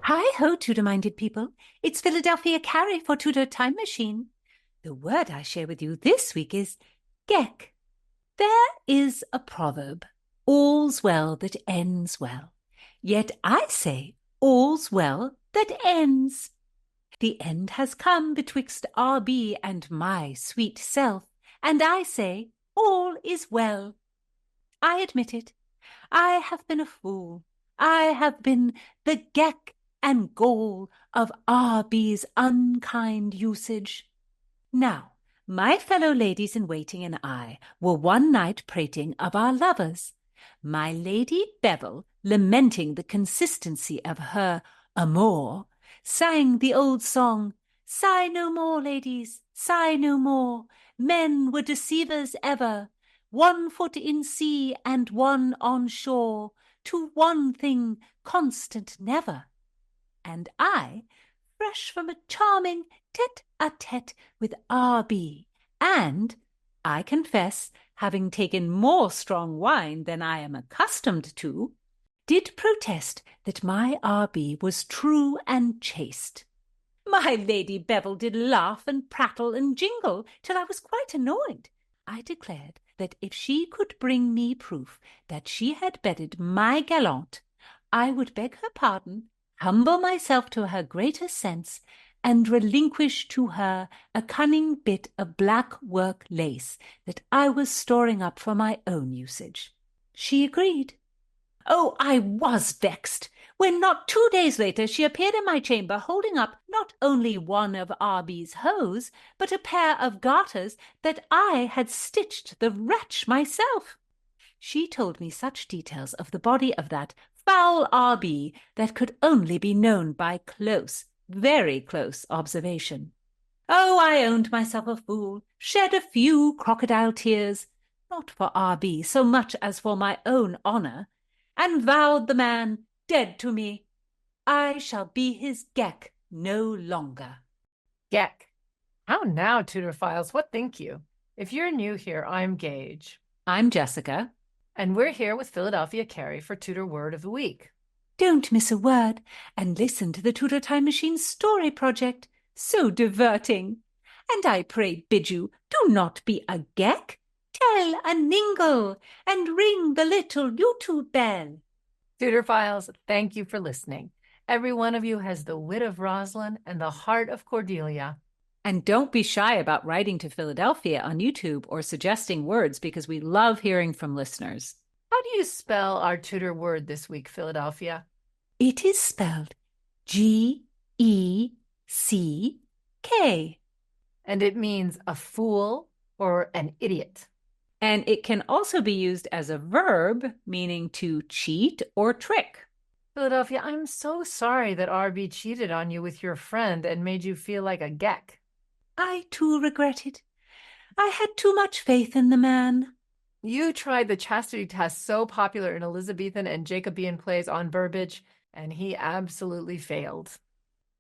Hi-ho, Tudor-minded people. It's Philadelphia Carrie for Tudor Time Machine. The word I share with you this week is Geck. There is a proverb, all's well that ends well. Yet I say, all's well that ends. The end has come betwixt R.B. and my sweet self, and I say, all is well. I admit it. I have been a fool. I have been the Geck and gall of R.B.'s unkind usage. Now, my fellow ladies-in-waiting and I were one night prating of our lovers, my Lady Bevel lamenting the consistency of her amour, sang the old song, "Sigh no more, ladies, sigh no more, men were deceivers ever, one foot in sea and one on shore, to one thing constant never." And I, fresh from a charming tete-a-tete with R.B., and, I confess, having taken more strong wine than I am accustomed to, did protest that my R.B. was true and chaste. My Lady Bevel did laugh and prattle and jingle till I was quite annoyed. I declared that if she could bring me proof that she had bedded my gallant, I would beg her pardon, humble myself to her greater sense, and relinquish to her a cunning bit of black work lace that I was storing up for my own usage. She agreed. Oh, I was vexed, when not 2 days later she appeared in my chamber holding up not only one of R.B.'s hose, but a pair of garters that I had stitched the wretch myself. She told me such details of the body of that foul R.B. that could only be known by close, very close observation. Oh, I owned myself a fool, shed a few crocodile tears, not for R.B. so much as for my own honour, and vowed the man, dead to me, I shall be his Geck no longer. Geck. How now, Tudorphiles, what think you? If you're new here, I'm Gage. I'm Jessica. And we're here with Philadelphia Carrie for Tudor Word of the Week. Don't miss a word, and listen to the Tudor Time Machine story project. So diverting. And I pray bid you, do not be a Geck. Tell a ningle, and ring the little YouTube bell. Tudorphiles, thank you for listening. Every one of you has the wit of Rosalind and the heart of Cordelia. And don't be shy about writing to Philadelphia on YouTube or suggesting words, because we love hearing from listeners. How do you spell our Tudor word this week, Philadelphia? It is spelled G-E-C-K. And it means a fool or an idiot. And it can also be used as a verb, meaning to cheat or trick. Philadelphia, I'm so sorry that R.B. cheated on you with your friend and made you feel like a Geck. I too regret it. I had too much faith in the man. You tried the chastity test so popular in Elizabethan and Jacobean plays on Burbage, and he absolutely failed.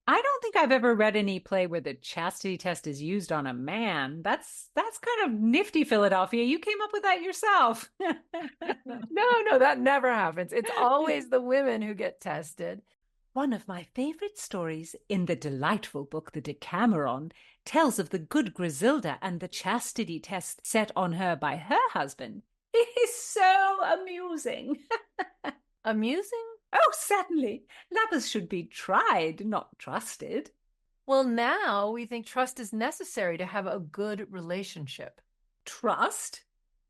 I don't think I've ever read any play where the chastity test is used on a man. That's kind of nifty, Philadelphia. You came up with that yourself. No, that never happens. It's always the women who get tested. One of my favorite stories in the delightful book, The Decameron, tells of the good Griselda and the chastity test set on her by her husband. It is so amusing. Amusing? Oh, certainly. Lovers should be tried, not trusted. Well, now we think trust is necessary to have a good relationship. Trust?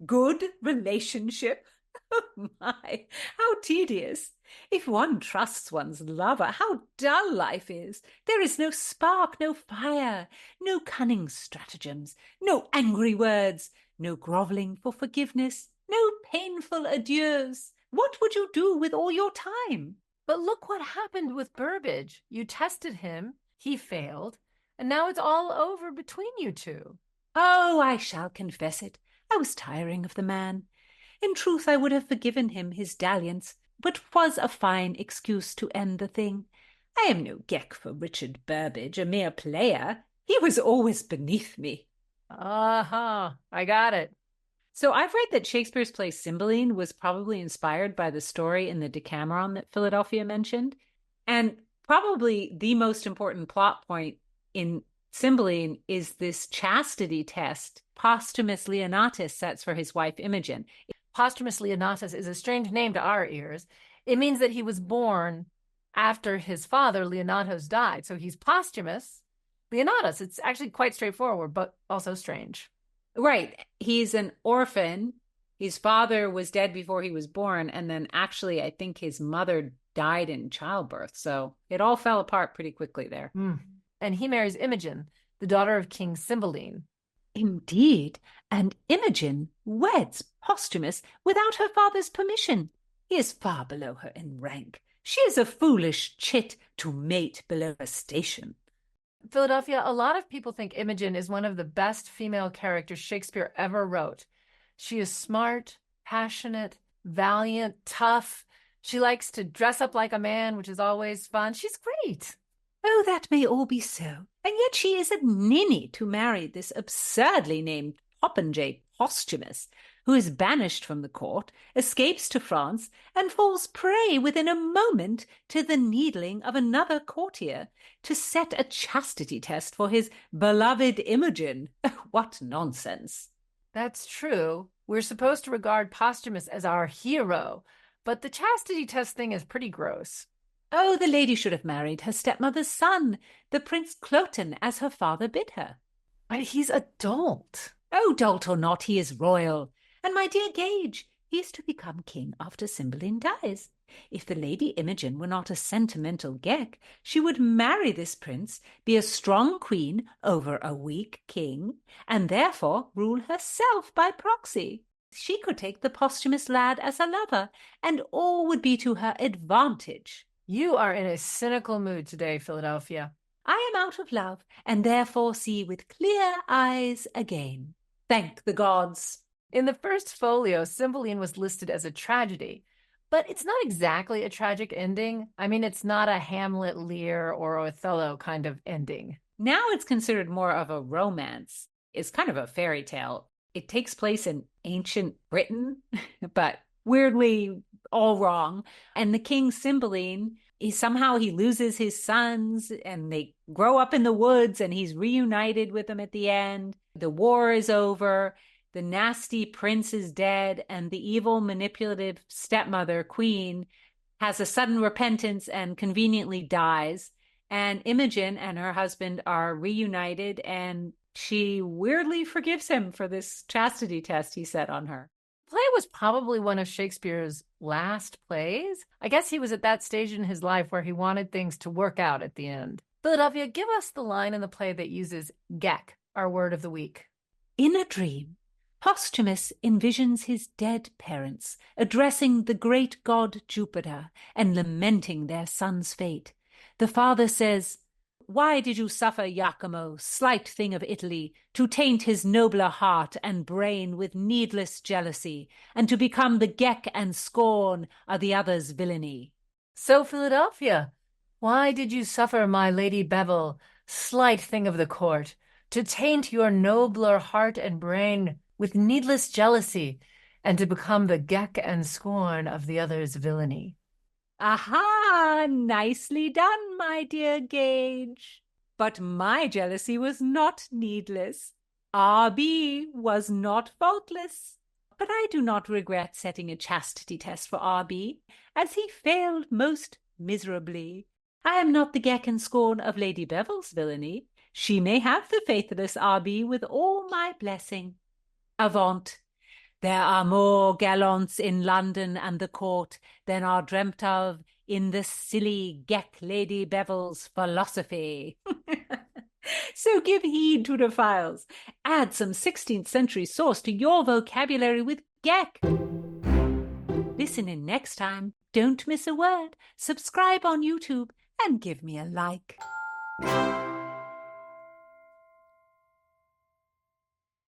Good relationship? Oh my, how tedious. If one trusts one's lover, how dull life is. There is no spark, no fire, no cunning stratagems, no angry words, no grovelling for forgiveness, no painful adieus. What would you do with all your time? But look what happened with Burbage. You tested him, he failed, and now it's all over between you two. Oh, I shall confess it. I was tiring of the man. In truth, I would have forgiven him his dalliance, but 'twas a fine excuse to end the thing. I am no Geck for Richard Burbage, a mere player. He was always beneath me. Uh-huh, I got it. So I've read that Shakespeare's play Cymbeline was probably inspired by the story in the Decameron that Philadelphia mentioned. And Probably the most important plot point in Cymbeline is this chastity test Posthumus Leonatus sets for his wife Imogen. Posthumus Leonatus is a strange name to our ears. It means that he was born after his father, Leonatus, died. So he's posthumous Leonatus. It's actually quite straightforward, but also strange. Right. He's an orphan. His father was dead before he was born. And then actually, I think his mother died in childbirth. So it all fell apart pretty quickly there. And he marries Imogen, the daughter of King Cymbeline. Indeed. And Imogen weds Posthumus without her father's permission. He is far below her in rank. She is a foolish chit to mate below her station. Philadelphia, a lot of people think Imogen is one of the best female characters Shakespeare ever wrote. She is smart, passionate, valiant, tough. She likes to dress up like a man, which is always fun. She's great. Oh, that may all be so. And yet she is a ninny to marry this absurdly named popinjay Posthumus, who is banished from the court, escapes to France, and falls prey within a moment to the needling of another courtier to set a chastity test for his beloved Imogen. What nonsense. That's true. We're supposed to regard Posthumus as our hero, but the chastity test thing is pretty gross. Oh, the lady should have married her stepmother's son, the Prince Cloten, as her father bid her. But he's a dolt. Oh, dolt or not, he is royal. And my dear Gage, he is to become king after Cymbeline dies. If the Lady Imogen were not a sentimental Geck, she would marry this prince, be a strong queen over a weak king, and therefore rule herself by proxy. She could take the posthumous lad as a lover, and all would be to her advantage. You are in a cynical mood today, Philadelphia. I am out of love, and therefore see with clear eyes again. Thank the gods. In the first folio, Cymbeline was listed as a tragedy, but it's not exactly a tragic ending. I mean, it's not a Hamlet, Lear, or Othello kind of ending. Now it's considered more of a romance. It's kind of a fairy tale. It takes place in ancient Britain, but weirdly all wrong. And the king Cymbeline, he loses his sons and they grow up in the woods and he's reunited with them at the end. The war is over. The nasty prince is dead, and the evil, manipulative stepmother, queen, has a sudden repentance and conveniently dies. And Imogen and her husband are reunited, and she weirdly forgives him for this chastity test he set on her. The play was probably one of Shakespeare's last plays. I guess he was at that stage in his life where he wanted things to work out at the end. Philadelphia, give us the line in the play that uses Geck, our word of the week. In a dream, Posthumus envisions his dead parents addressing the great god Jupiter and lamenting their son's fate. The father says, "Why did you suffer Iachimo, slight thing of Italy, to taint his nobler heart and brain with needless jealousy, and to become the Geck and scorn of the other's villainy?" So, Philadelphia, why did you suffer my Lady Bevel, slight thing of the court, to taint your nobler heart and brain with needless jealousy, and to become the Geck and scorn of the other's villainy? Aha! Nicely done, my dear Gage. But my jealousy was not needless. R.B. was not faultless. But I do not regret setting a chastity test for R.B., as he failed most miserably. I am not the Geck and scorn of Lady Bevel's villainy. She may have the faithless R.B. with all my blessing. Avaunt! There are more gallants in London and the court than are dreamt of in the silly Geck Lady Bevel's philosophy. So give heed to the files. Add some 16th century sauce to your vocabulary with Geck. Listen in next time. Don't miss a word. Subscribe on YouTube and give me a like.